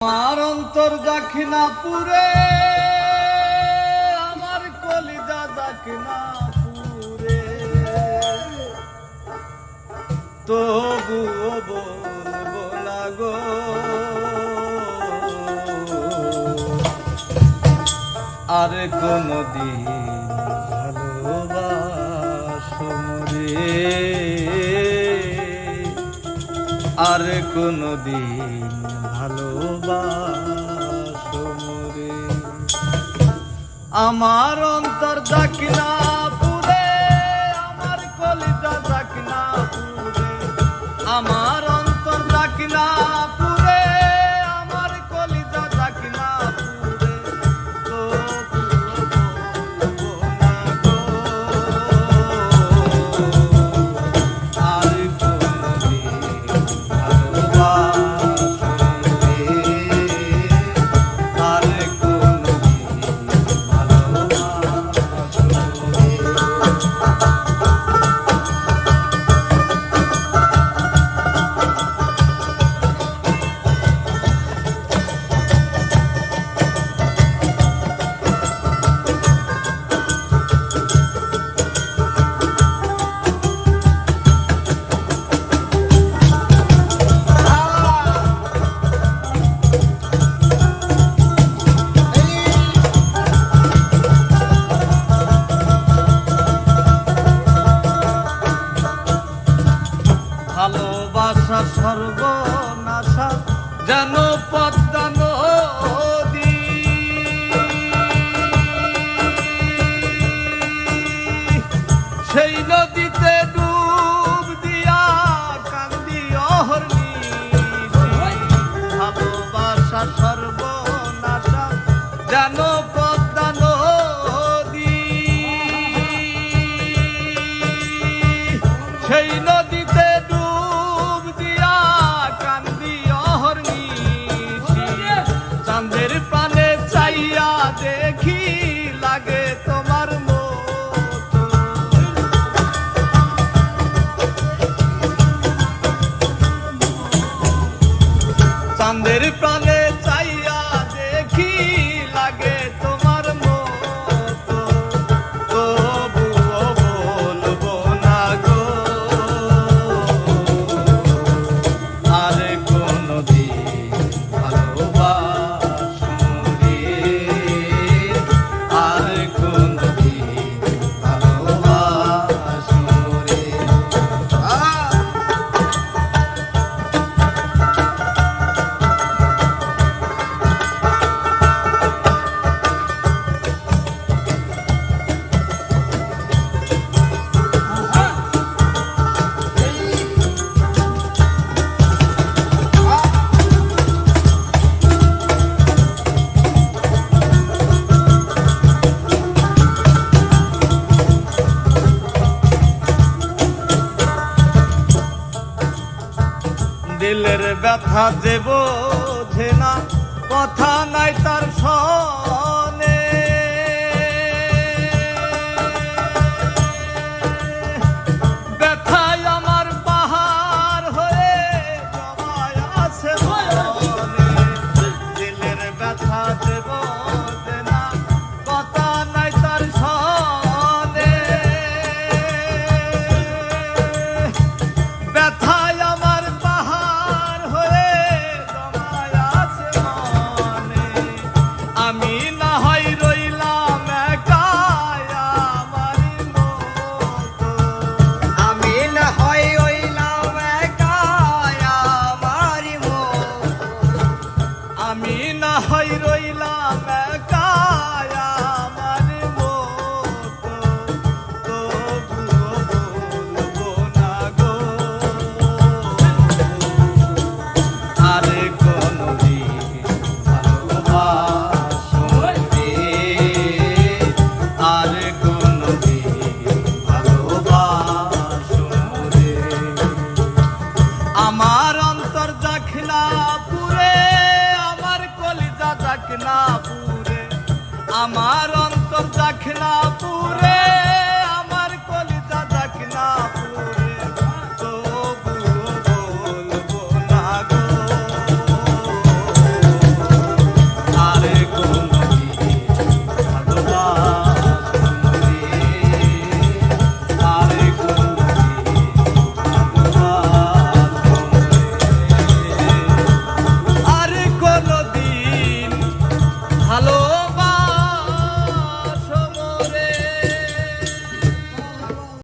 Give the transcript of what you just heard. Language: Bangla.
আমার অন্তর দাখিনা পুরে, আমার কলিজা দাখিনা পুরে, তবুও বলবো না গো আর কোনদিন ভালোবাসো রে, আর কোনদিন ভালোবাসো রে। আমার অন্তর দাখিনা পুরে, আমার কলিজা দাখিনা পুরে, আমার অন্তর দাখিনা পুরে, আমার কলিজা দাখিনা পুরে, তবুও বলবো না গো আর কোনদিন ভালোবাসো রে, আর কোনদিন ভালোবাসো রে। ভালোবাসা সর্বনাশা যেন পদ্মা নদী, সেই নদীতে ডুব দিয়া কান্দি অহর্নি। ভালোবাসা সর্বনাশা যেন পদ্মা নদী, সেই নদীতে ডুব দিয়া কান্দি অহর্নি। চাঁদের পানে চাইয়া দেখি লাগে তোমার মতো, চাঁদের প্রাণে চাইয়া দেখি লাগে তোমার মতো, তবুও বলবো না গো আর কোনদিন ভালোবাসো রে, আর কোনদিন ভালোবাসো রে। দিলের ব্যথা যে বোঝে না, কথা নাই তার সনে, ব্যথায় আমার পাহাড় হয়ে জমায় আছে মনে। দিলের ব্যথা যে বোঝে না, কথা নাই তার সনে, ব্যথায় আমার পাহাড় হয়ে জমায় আছে মনে। আমি না হয় রইলাম একা আমারই মতো, আমি না হয় রইলাম একা আমারই মতো, আমি না হয় রইলাম